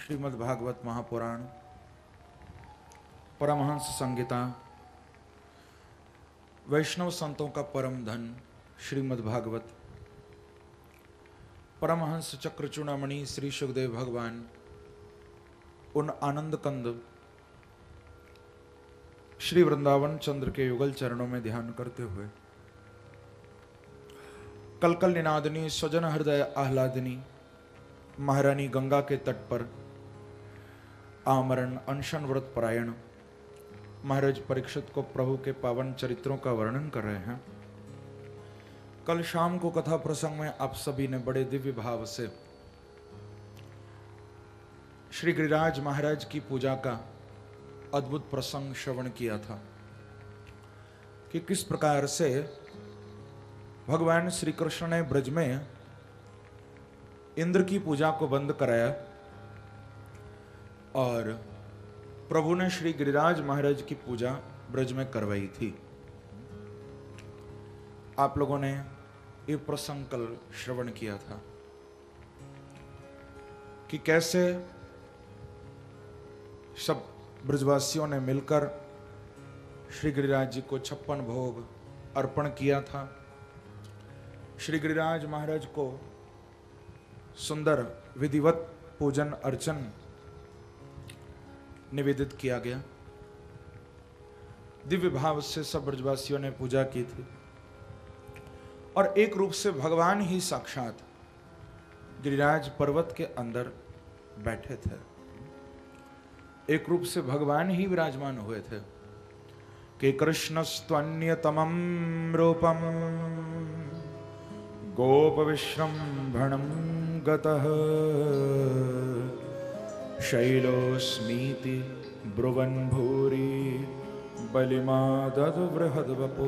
श्रीमद् भागवत महापुराण परमहंस संहिता वैष्णव संतों का परम धन श्रीमद् भागवत परमहंस चक्र चूड़ामणि श्री सुखदेव भगवान उन आनंद कंद श्री वृंदावन चंद्र के युगल चरणों में ध्यान करते हुए कलकल निनादनी स्वजन हृदय आह्लादिनी महारानी गंगा के तट पर आमरण अनशन व्रत परायण महाराज परीक्षित को प्रभु के पावन चरित्रों का वर्णन कर रहे हैं। कल शाम को कथा प्रसंग में आप सभी ने बड़े दिव्य भाव से श्री गिरिराज महाराज की पूजा का अद्भुत प्रसंग श्रवण किया था कि किस प्रकार से भगवान श्री कृष्ण ने ब्रज में इंद्र की पूजा को बंद कराया और प्रभु ने श्री गिरिराज महाराज की पूजा ब्रज में करवाई थी। आप लोगों ने ये प्रसंग कल श्रवण किया था कि कैसे सब ब्रजवासियों ने मिलकर श्री गिरिराज जी को 56 भोग अर्पण किया था। श्री गिरिराज महाराज को सुंदर विधिवत पूजन अर्चन निवेदित किया गया। दिव्य भाव से सब ब्रजवासियों ने पूजा की थी और एक रूप से भगवान ही साक्षात गिरिराज पर्वत के अंदर बैठे थे। एक रूप से भगवान ही विराजमान हुए थे कि कृष्णस्त्वन्यतमं रूपम गोप विश्रम्भणं गतः शैलोस्मीति ब्रुवन् भूरि बलिमादद बृहद्वपो।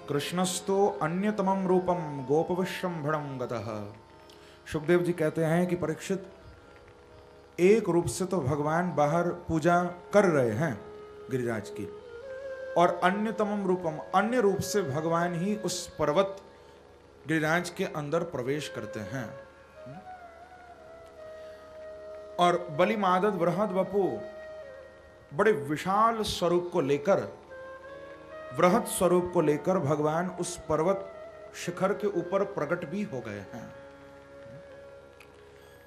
कृष्णस्तो अन्यतमं रूपम गोप विश्रम्भणं गतः। सुखदेव जी कहते हैं कि परीक्षित एक रूप से तो भगवान बाहर पूजा कर रहे हैं गिरिराज की और अन्यतमम रूपम अन्य रूप से भगवान ही उस पर्वत गिरिराज के अंदर प्रवेश करते हैं और बलिमादद बृहद वपु बड़े विशाल स्वरूप को लेकर वृहद स्वरूप को लेकर भगवान उस पर्वत शिखर के ऊपर प्रकट भी हो गए हैं।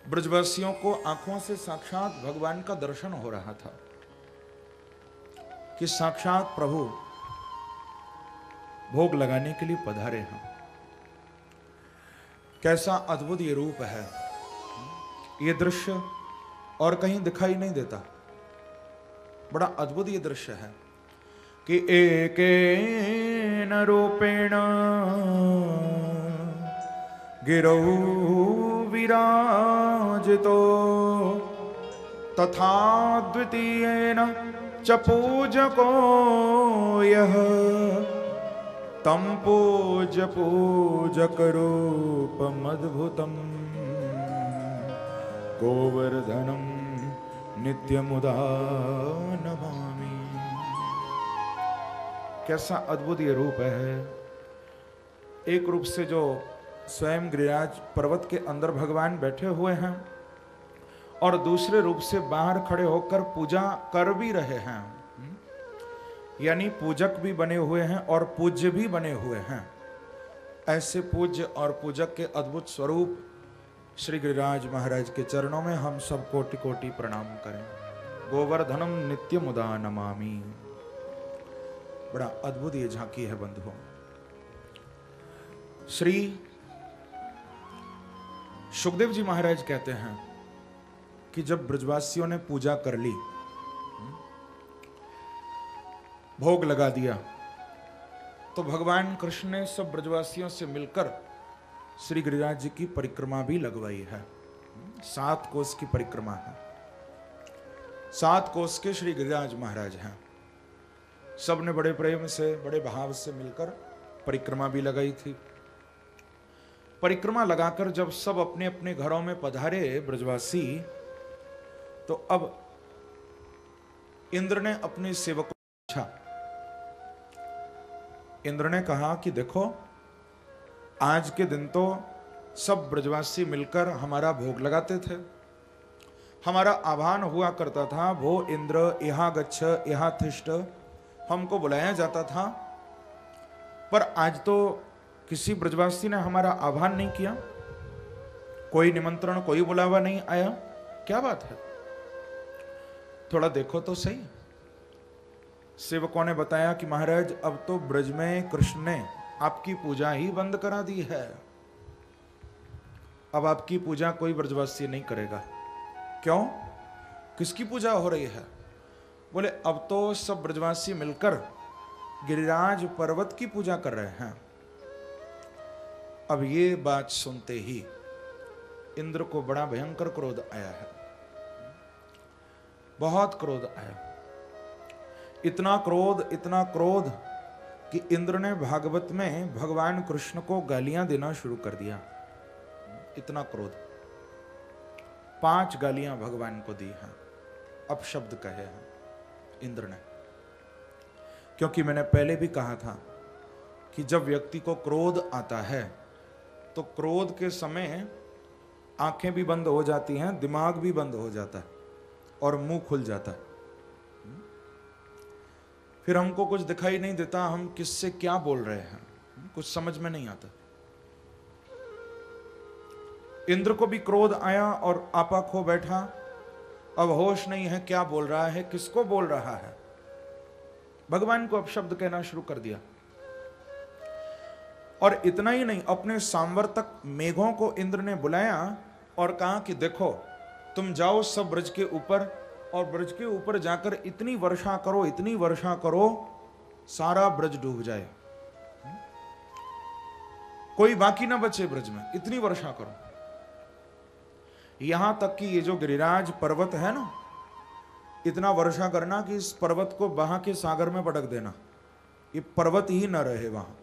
ब्रजवासियों को आंखों से साक्षात भगवान का दर्शन हो रहा था कि साक्षात प्रभु भोग लगाने के लिए पधारे हैं। कैसा अद्भुत ये रूप है, ये दृश्य और कहीं दिखाई नहीं देता। बड़ा अद्भुत ये दृश्य है कि एकेन रूपेण गिरौ विराजितो तथा द्वितीयेन च पूजको यः तं पूज्य पूजक रूपमद्भुतं गोवर्धनं नित्यमुदा नमामि। कैसा अद्भुत ये रूप है। एक रूप से जो स्वयं गिरिराज पर्वत के अंदर भगवान बैठे हुए हैं और दूसरे रूप से बाहर खड़े होकर पूजा कर भी रहे हैं, यानी पूजक भी बने हुए हैं और पूज्य भी बने हुए हैं। ऐसे पूज्य और पूजक के अद्भुत स्वरूप श्री गिरिराज महाराज के चरणों में हम सब कोटि कोटि प्रणाम करें। गोवर्धनम नित्य मुदा नमामि। बड़ा अद्भुत ये झांकी है बंधुओं। श्री सुखदेव जी महाराज कहते हैं कि जब ब्रजवासियों ने पूजा कर ली, भोग लगा दिया, तो भगवान कृष्ण ने सब ब्रजवासियों से मिलकर श्री गिरिराज जी की परिक्रमा भी लगवाई है। 7 कोस की परिक्रमा है। 7 कोस के श्री गिरिराज महाराज हैं। सब ने बड़े प्रेम से बड़े भाव से मिलकर परिक्रमा भी लगाई थी। परिक्रमा लगाकर जब सब अपने अपने घरों में पधारे ब्रजवासी, तो अब इंद्र ने अपने सेवकों को पूछा। इंद्र ने कहा कि देखो, आज के दिन तो सब ब्रजवासी मिलकर हमारा भोग लगाते थे। हमारा आह्वान हुआ करता था, वो इंद्र यहाँ गच्छ यहाँ तिष्ठ, हमको बुलाया जाता था। पर आज तो किसी ब्रजवासी ने हमारा आह्वान नहीं किया, कोई निमंत्रण कोई बुलावा नहीं आया। क्या बात है? थोड़ा देखो तो सही। सेवकों ने बताया कि महाराज अब तो ब्रज में कृष्ण ने आपकी पूजा ही बंद करा दी है, अब आपकी पूजा कोई ब्रजवासी नहीं करेगा। क्यों? किसकी पूजा हो रही है? बोले अब तो सब ब्रजवासी मिलकर गिरिराज पर्वत की पूजा कर रहे हैं। अब ये बात सुनते ही इंद्र को बड़ा भयंकर क्रोध आया है, बहुत क्रोध आया। इतना क्रोध कि इंद्र ने भागवत में भगवान कृष्ण को गालियां देना शुरू कर दिया। इतना क्रोध, 5 गालियां भगवान को दी हैं, अपशब्द कहे हैं इंद्र ने। क्योंकि मैंने पहले भी कहा था कि जब व्यक्ति को क्रोध आता है तो क्रोध के समय आंखें भी बंद हो जाती हैं, दिमाग भी बंद हो जाता है और मुंह खुल जाता है। फिर हमको कुछ दिखाई नहीं देता, हम किससे क्या बोल रहे हैं कुछ समझ में नहीं आता। इंद्र को भी क्रोध आया और आपा खो बैठा, अब होश नहीं है क्या बोल रहा है, किसको बोल रहा है। भगवान को अपशब्द कहना शुरू कर दिया। और इतना ही नहीं, अपने सांवर्तक मेघों को इंद्र ने बुलाया और कहा कि देखो तुम जाओ सब ब्रज के ऊपर, और ब्रज के ऊपर जाकर इतनी वर्षा करो सारा ब्रज डूब जाए, कोई बाकी ना बचे ब्रज में, इतनी वर्षा करो। यहां तक कि ये जो गिरिराज पर्वत है ना, इतना वर्षा करना कि इस पर्वत को बहा के सागर में पटक देना, ये पर्वत ही न रहे वहां,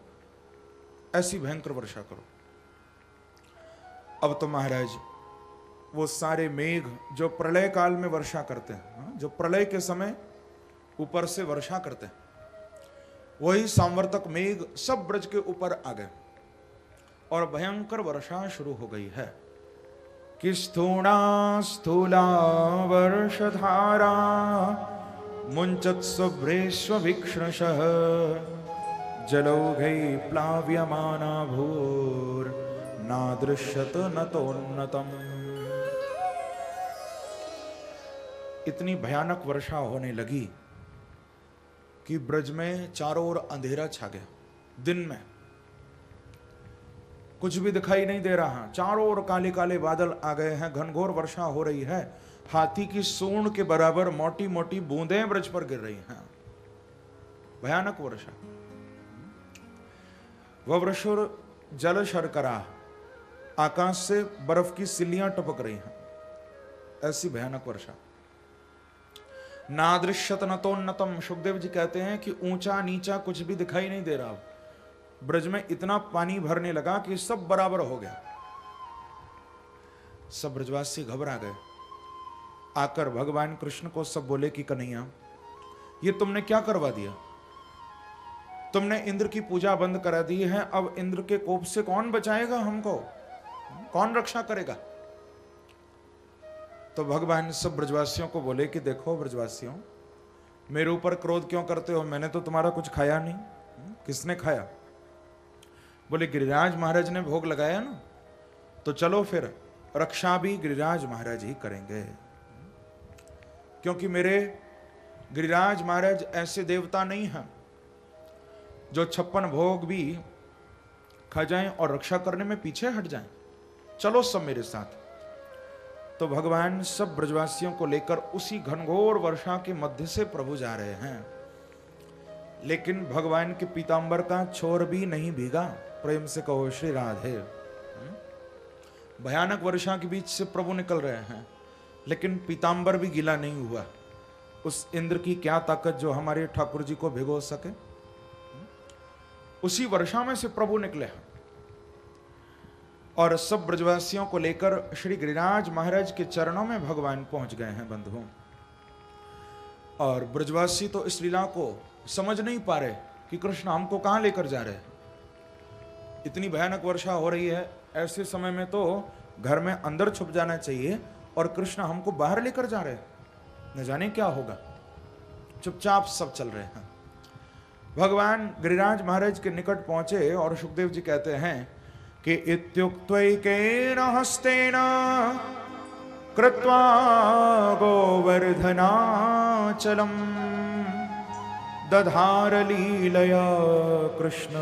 ऐसी भयंकर वर्षा करो। अब तो महाराज वो सारे मेघ जो प्रलय काल में वर्षा करते हैं, जो प्रलय के समय ऊपर से वर्षा करते हैं, वही सांवर्तक मेघ सब ब्रज के ऊपर आ गए और भयंकर वर्षा शुरू हो गई है कि स्थूणा स्थूला वर्षधारा मुंचत शुभ्रेष्वीक्षणशः जलौघै प्लाव्यमाना भूर नादृश्यत नतोन्नतम। इतनी भयानक वर्षा होने लगी कि ब्रज में चारों ओर अंधेरा छा गया। दिन में कुछ भी दिखाई नहीं दे रहा, चारों ओर काले काले बादल आ गए हैं, घनघोर वर्षा हो रही है, हाथी की सूंड के बराबर मोटी मोटी बूंदें ब्रज पर गिर रही हैं। भयानक वर्षा। ववृषुर जल शर्करा, आकाश से बर्फ की सिल्लियां टपक रही हैं, ऐसी भयानक वर्षा। नादृश्यत नतोन्नतम, सुखदेव जी कहते हैं कि ऊंचा नीचा कुछ भी दिखाई नहीं दे रहा। ब्रज में इतना पानी भरने लगा कि सब बराबर हो गया। सब ब्रजवासी घबरा गए। आकर भगवान कृष्ण को सब बोले कि कन्हैया ये तुमने क्या करवा दिया, तुमने इंद्र की पूजा बंद करा दी है, अब इंद्र के कोप से कौन बचाएगा हमको, कौन रक्षा करेगा। तो भगवान सब ब्रजवासियों को बोले कि देखो ब्रजवासियों, मेरे ऊपर क्रोध क्यों करते हो, मैंने तो तुम्हारा कुछ खाया नहीं। किसने खाया? बोले गिरिराज महाराज ने भोग लगाया ना, तो चलो फिर रक्षा भी गिरिराज महाराज ही करेंगे, क्योंकि मेरे गिरिराज महाराज ऐसे देवता नहीं हैं जो 56 भोग भी खा जाएं और रक्षा करने में पीछे हट जाएं। चलो सब मेरे साथ। तो भगवान सब ब्रजवासियों को लेकर उसी घनघोर वर्षा के मध्य से प्रभु जा रहे हैं, लेकिन भगवान के पीतांबर का छोर भी नहीं भीगा। प्रेम से कहो श्री राधे। भयानक वर्षा के बीच से प्रभु निकल रहे हैं, लेकिन पीतांबर भी गीला नहीं हुआ। उस इंद्र की क्या ताकत जो हमारे ठाकुर जी को भिगो सके। उसी वर्षा में से प्रभु निकले हैं और सब ब्रजवासियों को लेकर श्री गिरिराज महाराज के चरणों में भगवान पहुंच गए हैं बंधुओं। और ब्रजवासी तो इस लीला को समझ नहीं पा रहे कि कृष्ण हमको कहां लेकर जा रहे हैं। इतनी भयानक वर्षा हो रही है, ऐसे समय में तो घर में अंदर छुप जाना चाहिए, और कृष्ण हमको बाहर लेकर जा रहे हैं, न जाने क्या होगा। चुपचाप सब चल रहे हैं। भगवान गिरिराज महाराज के निकट पहुंचे और सुखदेव जी कहते हैं कि इत्युक्त्वैकेन हस्तेन कृत्वा गोवर्धनाचलम दधार लीलया कृष्ण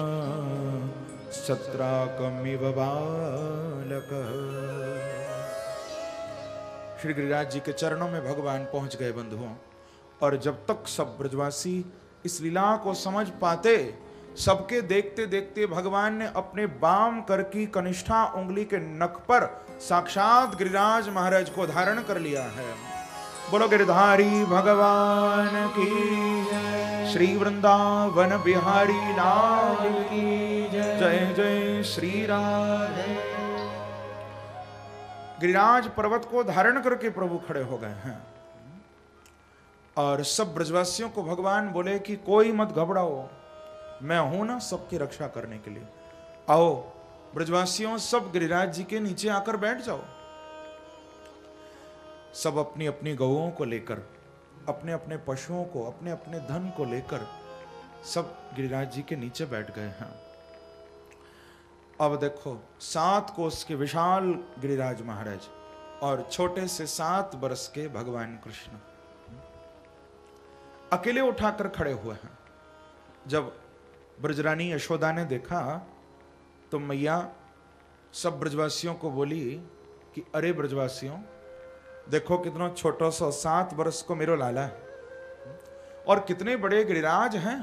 सत्राकमिव बालकः। श्री गिरिराज जी के चरणों में भगवान पहुंच गए बंधुओं, और जब तक सब ब्रजवासी इस लीला को समझ पाते, सबके देखते देखते भगवान ने अपने बाम कर की कनिष्ठा उंगली के नख पर साक्षात गिरिराज महाराज को धारण कर लिया है। बोलो गिरधारी भगवान की जय, श्री वृंदावन बिहारी लाल की जय, जय श्री राधे। गिरिराज पर्वत को धारण करके प्रभु खड़े हो गए हैं, और सब ब्रजवासियों को भगवान बोले कि कोई मत घबराओ, मैं हूं ना सबकी रक्षा करने के लिए। आओ ब्रजवासियों, सब गिरिराज जी के नीचे आकर बैठ जाओ। सब अपनी अपनी गौओं को लेकर, अपने अपने पशुओं को, अपने अपने धन को लेकर सब गिरिराज जी के नीचे बैठ गए हैं। अब देखो 7 कोस के विशाल गिरिराज महाराज और छोटे से 7 वर्ष के भगवान कृष्ण अकेले उठाकर खड़े हुए हैं। जब ब्रजरानी यशोदा ने देखा तो मैया सब ब्रजवासियों को बोली कि अरे ब्रजवासियों, देखो कितना छोटा सा 7 वर्ष को मेरो लाला है, और कितने बड़े गिरिराज हैं।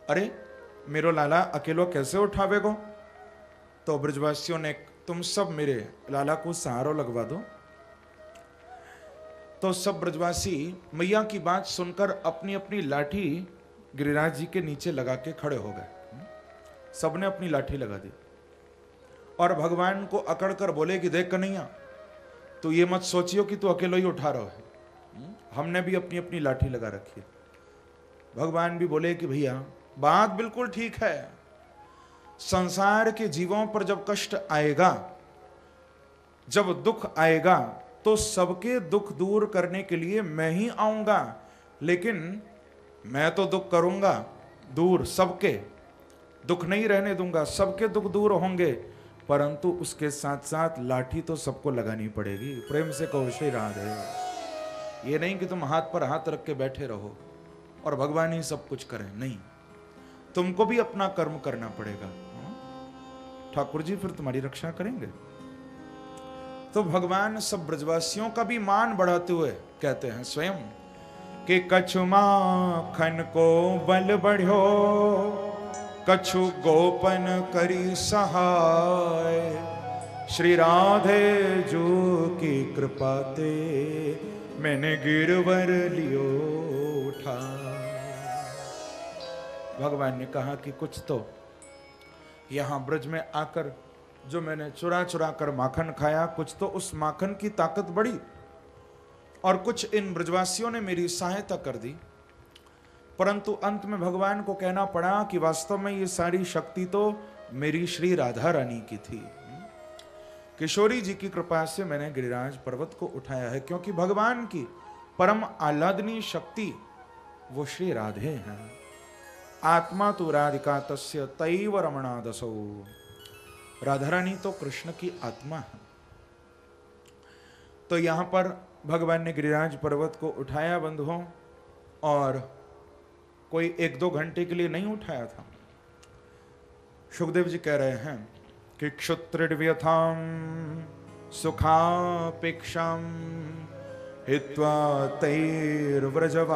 अरे मेरो लाला अकेलो कैसे उठावेगो? तो ब्रजवासियों ने, तुम सब मेरे लाला को सहारो लगवा दो। तो सब ब्रजवासी मैया की बात सुनकर अपनी अपनी लाठी गिरिराज जी के नीचे लगा के खड़े हो गए। सबने अपनी लाठी लगा दी और भगवान को अकड़ कर बोले कि देख कन्हैया, तो ये मत सोचियो कि तू अकेलो ही उठा रहा है, हमने भी अपनी अपनी लाठी लगा रखी है। भगवान भी बोले कि भैया बात बिल्कुल ठीक है, संसार के जीवों पर जब कष्ट आएगा, जब दुख आएगा, तो सबके दुख दूर करने के लिए मैं ही आऊंगा, लेकिन मैं तो दुख करूंगा दूर, सबके दुख नहीं रहने दूंगा, सबके दुख दूर होंगे, परंतु उसके साथ साथ लाठी तो सबको लगानी पड़ेगी। प्रेम से कहो श्री राधे। ये नहीं कि तुम हाथ पर हाथ रख के बैठे रहो और भगवान ही सब कुछ करें, नहीं, तुमको भी अपना कर्म करना पड़ेगा। ठाकुर जी फिर तुम्हारी रक्षा करेंगे। तो भगवान सब ब्रजवासियों का भी मान बढ़ाते हुए कहते हैं स्वयं कि कछु माखन को बल बढ़ो, कछु गोपन करी सहाय, श्री राधे जो की कृपा ते मैंने गिरवर लियो उठा। भगवान ने कहा कि कुछ तो यहां ब्रज में आकर जो मैंने चुरा चुरा कर माखन खाया, कुछ तो उस माखन की ताकत बढ़ी, और कुछ इन ब्रजवासियों ने मेरी सहायता कर दी। परंतु अंत में भगवान को कहना पड़ा कि वास्तव में ये सारी शक्ति तो मेरी श्री राधा रानी की थी। किशोरी जी की कृपा से मैंने गिरिराज पर्वत को उठाया है, क्योंकि भगवान की परम आह्लादनीय शक्ति वो श्री राधे हैं। आत्मा तो राधिका तस्य तैव रमणा दसो। राधा रानी तो कृष्ण की आत्मा है। तो यहां पर भगवान ने गिरिराज पर्वत को उठाया बंधुओं, और कोई 1-2 घंटे के लिए नहीं उठाया था। सुखदेव जी कह रहे हैं कि क्षुत्रिव्यथाम सुखापेक्षाम हित्वा तैर्व्रजवासिभिः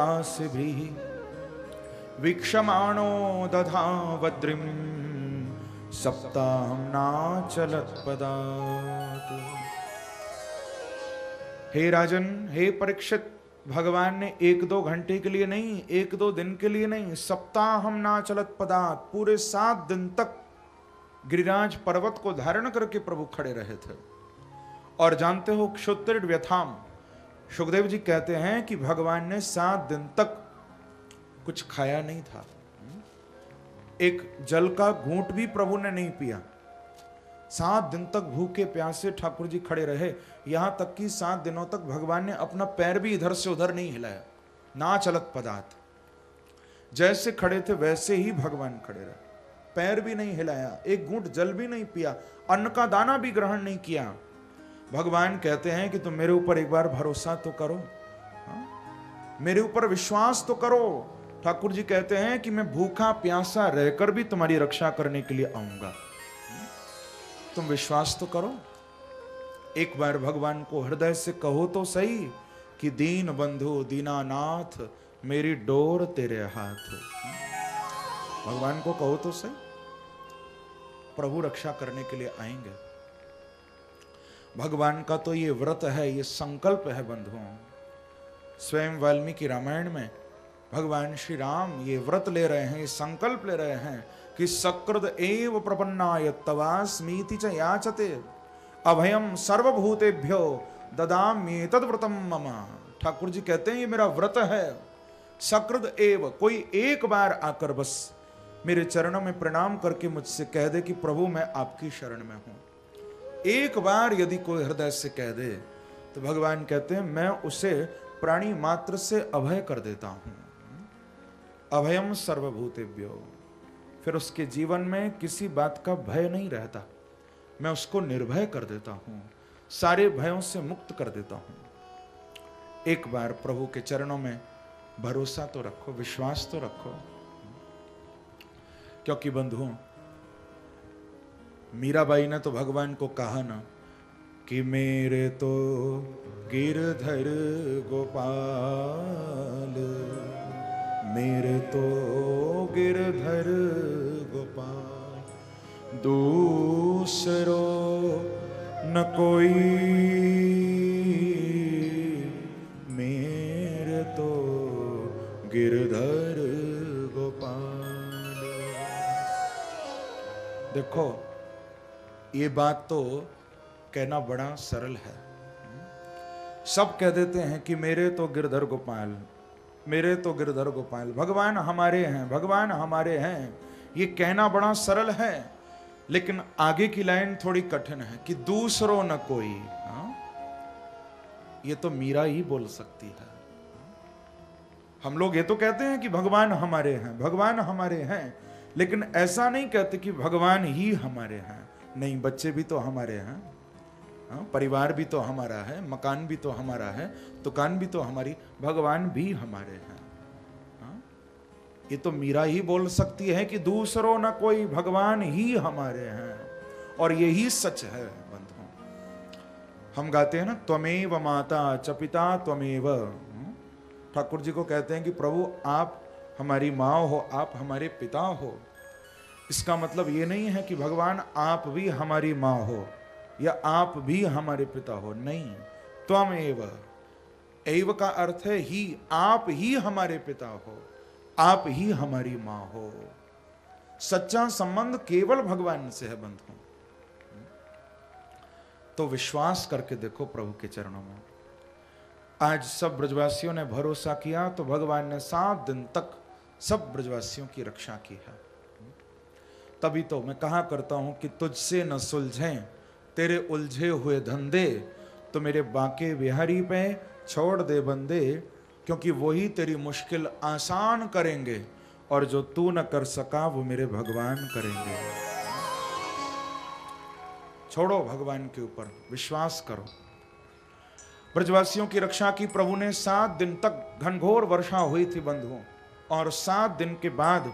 वीक्षमाणो दधावद्रिम सप्ताहं नाचलत् पदात्। हे राजन, हे परीक्षित, भगवान ने 1-2 घंटे के लिए नहीं, 1-2 दिन के लिए नहीं, सप्ताहं नाचलत् पदात्, पूरे 7 दिन तक गिरिराज पर्वत को धारण करके प्रभु खड़े रहे थे। और जानते हो क्षुत्रिव्यथाम, सुखदेव जी कहते हैं कि भगवान ने 7 दिन तक कुछ खाया नहीं था, एक जल का घूंट भी प्रभु ने नहीं पिया। 7 दिन तक भूखे प्यासे ठाकुर जी खड़े रहे, यहां तक कि 7 दिनों तक भगवान ने अपना पैर भी इधर से उधर नहीं हिलाया, ना चलत पदार्थ। जैसे खड़े थे वैसे ही भगवान खड़े रहे, पैर भी नहीं हिलाया, एक घूंट जल भी नहीं पिया, अन्न का दाना भी ग्रहण नहीं किया। भगवान कहते हैं कि तुम मेरे ऊपर एक बार भरोसा तो करो, मेरे ऊपर विश्वास तो करो। ठाकुर जी कहते हैं कि मैं भूखा प्यासा रहकर भी तुम्हारी रक्षा करने के लिए आऊंगा, तुम विश्वास तो करो। एक बार भगवान को हृदय से कहो तो सही कि दीन बंधु दीनानाथ मेरी डोर तेरे हाथ। भगवान को कहो तो सही, प्रभु रक्षा करने के लिए आएंगे। भगवान का तो ये व्रत है, ये संकल्प है बंधुओं। स्वयं वाल्मीकि रामायण में भगवान श्री राम ये व्रत ले रहे हैं, ये संकल्प ले रहे हैं कि सकृद एव प्रपन्नाय तवास्मीति च याचते अभयम सर्वभूतेभ्यो ददाम्येतद् व्रतम मम। ठाकुर जी कहते हैं ये मेरा व्रत है, सकृद एव, कोई एक बार आकर बस मेरे चरणों में प्रणाम करके मुझसे कह दे कि प्रभु मैं आपकी शरण में हूं। एक बार यदि कोई हृदय से कह दे तो भगवान कहते हैं मैं उसे प्राणी मात्र से अभय कर देता हूं। अभयम सर्वभूतेभ्यो, फिर उसके जीवन में किसी बात का भय नहीं रहता, मैं उसको निर्भय कर देता हूं, सारे भयों से मुक्त कर देता हूं। एक बार प्रभु के चरणों में भरोसा तो रखो, विश्वास तो रखो। क्योंकि बंधुओं मीराबाई ने तो भगवान को कहा ना कि मेरे तो गिरधर गोपाल, मेरे तो गिरधर गोपाल, दूसरो न कोई, मेरे तो गिरधर गोपाल। देखो ये बात तो कहना बड़ा सरल है, सब कह देते हैं कि मेरे तो गिरधर गोपाल, मेरे तो गिरधर गोपाल, भगवान हमारे हैं, भगवान हमारे हैं। ये कहना बड़ा सरल है, लेकिन आगे की लाइन थोड़ी कठिन है कि दूसरों न कोई। ये तो मीरा ही बोल सकती है। हम लोग ये तो कहते हैं कि भगवान हमारे हैं, भगवान हमारे हैं, लेकिन ऐसा नहीं कहते कि भगवान ही हमारे हैं। नहीं, बच्चे भी तो हमारे हैं, परिवार भी तो हमारा है, मकान भी तो हमारा है, दुकान भी तो हमारी, भगवान भी हमारे हैं। ये तो मीरा ही बोल सकती है कि दूसरों न कोई, भगवान ही हमारे हैं। और यही सच है बंधुओं। हम गाते हैं ना, त्वमेव माता च पिता त्वमेव। ठाकुर जी को कहते हैं कि प्रभु आप हमारी माँ हो, आप हमारे पिता हो। इसका मतलब ये नहीं है कि भगवान आप भी हमारी माँ हो या आप भी हमारे पिता हो, नहीं। त्वमेव, एव का अर्थ है ही, आप ही हमारे पिता हो, आप ही हमारी माँ हो। सच्चा संबंध केवल भगवान से है बंधु। तो विश्वास करके देखो प्रभु के चरणों में। आज सब ब्रजवासियों ने भरोसा किया तो भगवान ने 7 दिन तक सब ब्रजवासियों की रक्षा की है। तभी तो मैं कहा करता हूं कि तुझसे न सुलझें तेरे उलझे हुए धंधे, तो मेरे बांके बिहारी पे छोड़ दे बंदे, क्योंकि वही तेरी मुश्किल आसान करेंगे और जो तू न कर सका वो मेरे भगवान करेंगे। छोड़ो भगवान के ऊपर, विश्वास करो। ब्रजवासियों की रक्षा की प्रभु ने। 7 दिन तक घनघोर वर्षा हुई थी बंधुओं, और 7 दिन के बाद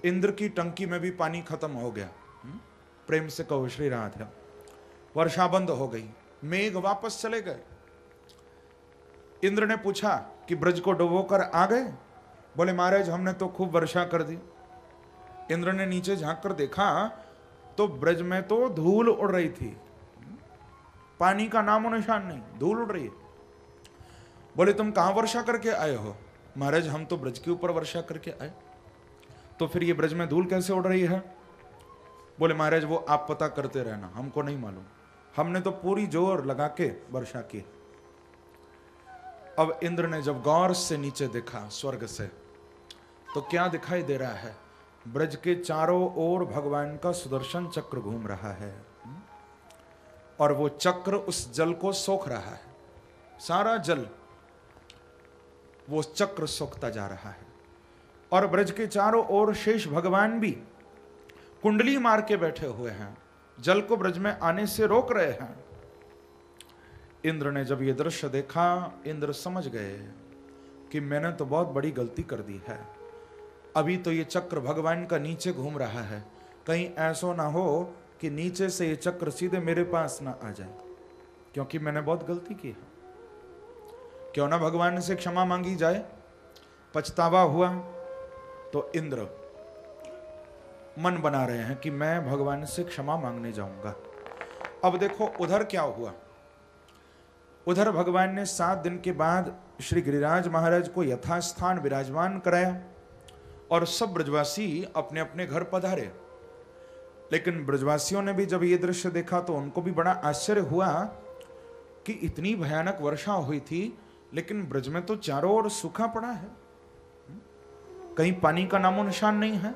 इंद्र की टंकी में भी पानी खत्म हो गया। प्रेम से कहो श्री राधा। वर्षा बंद हो गई, मेघ वापस चले गए। इंद्र ने पूछा कि ब्रज को डुबोकर आ गए? बोले महाराज हमने तो खूब वर्षा कर दी। इंद्र ने नीचे झांक कर देखा तो ब्रज में तो धूल उड़ रही थी, पानी का नामो निशान नहीं, धूल उड़ रही है। बोले तुम कहां वर्षा करके आए हो? महाराज हम तो ब्रज के ऊपर वर्षा करके आए। तो फिर ये ब्रज में धूल कैसे उड़ रही है? बोले महाराज वो आप पता करते रहना, हमको नहीं मालूम, हमने तो पूरी जोर लगा के वर्षा की। अब इंद्र ने जब गौर से नीचे देखा स्वर्ग से, तो क्या दिखाई दे रहा है? ब्रज के चारों ओर भगवान का सुदर्शन चक्र घूम रहा है। और वो चक्र उस जल को सोख रहा है, सारा जल वो चक्र सोखता जा रहा है। और ब्रज के चारों ओर शेष भगवान भी कुंडली मार के बैठे हुए हैं, जल को ब्रज में आने से रोक रहे हैं। इंद्र ने जब ये दृश्य देखा, इंद्र समझ गए कि मैंने तो बहुत बड़ी गलती कर दी है। अभी तो ये चक्र भगवान का नीचे घूम रहा है, कहीं ऐसा ना हो कि नीचे से ये चक्र सीधे मेरे पास ना आ जाए, क्योंकि मैंने बहुत गलती की है। क्यों ना भगवान से क्षमा मांगी जाए। पछतावा हुआ तो इंद्र मन बना रहे हैं कि मैं भगवान से क्षमा मांगने जाऊंगा। अब देखो उधर क्या हुआ। उधर भगवान ने 7 दिन के बाद श्री गिरिराज महाराज को यथास्थान विराजमान कराया और सब ब्रजवासी अपने अपने घर पधारे। लेकिन ब्रजवासियों ने भी जब ये दृश्य देखा तो उनको भी बड़ा आश्चर्य हुआ कि इतनी भयानक वर्षा हुई थी, लेकिन ब्रज में तो चारों ओर सूखा पड़ा है, कहीं पानी का नामो निशान नहीं है।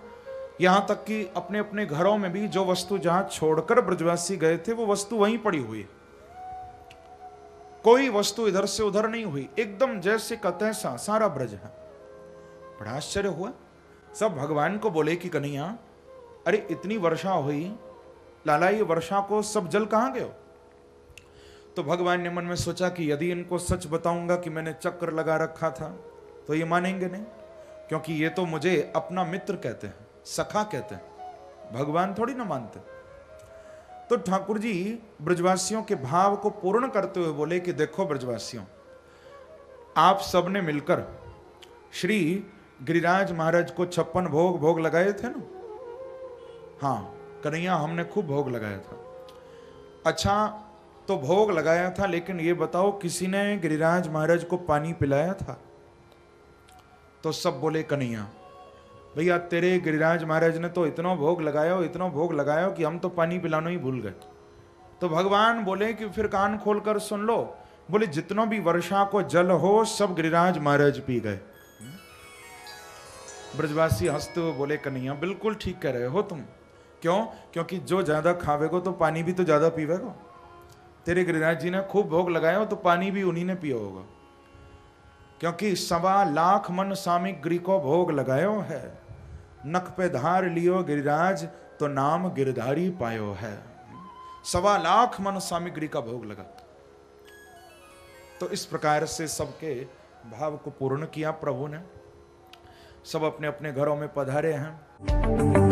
यहां तक कि अपने अपने घरों में भी जो वस्तु जहां छोड़कर ब्रजवासी गए थे वो वस्तु वहीं पड़ी हुई है, कोई वस्तु इधर से उधर नहीं हुई, एकदम जैसे कतः सा सारा ब्रज है। बड़ा आश्चर्य हुआ। सब भगवान को बोले कि कन्हैया, अरे इतनी वर्षा हुई, लाला ये वर्षा को सब जल कहां गए? तो भगवान ने मन में सोचा कि यदि इनको सच बताऊंगा कि मैंने चक्र लगा रखा था तो ये मानेंगे नहीं, क्योंकि ये तो मुझे अपना मित्र कहते हैं, सखा कहते हैं, भगवान थोड़ी ना मानते। तो ठाकुर जी ब्रजवासियों के भाव को पूर्ण करते हुए बोले कि देखो ब्रजवासियों, आप सबने मिलकर श्री गिरिराज महाराज को 56 भोग लगाए थे ना? हाँ कन्हैया, हमने खूब भोग लगाया था। अच्छा तो भोग लगाया था, लेकिन ये बताओ किसी ने गिरिराज महाराज को पानी पिलाया था? तो सब बोले कन्हैया, भैया तेरे गिरिराज महाराज ने तो इतना भोग लगाया कि हम तो पानी पिलाना ही भूल गए। तो भगवान बोले कि फिर कान खोलकर सुन लो। बोले जितना भी वर्षा को जल हो सब गिरिराज महाराज पी गए। ब्रजवासी हंसते हुए बोले कन्हैया बिल्कुल ठीक कह रहे हो तुम। क्यों? क्योंकि जो ज्यादा खावेगो तो पानी भी तो ज्यादा पीवेगो। तेरे गिरिराज जी ने खूब भोग लगाया हो तो पानी भी उन्हीं ने पिया होगा, क्योंकि 1.25 लाख मन सामग्री को भोग लगायो है, नख पे धार लियो गिरिराज तो नाम गिरधारी पायो है। 1.25 लाख मन सामग्री का भोग लगा। तो इस प्रकार से सबके भाव को पूर्ण किया प्रभु ने। सब अपने अपने घरों में पधारे हैं।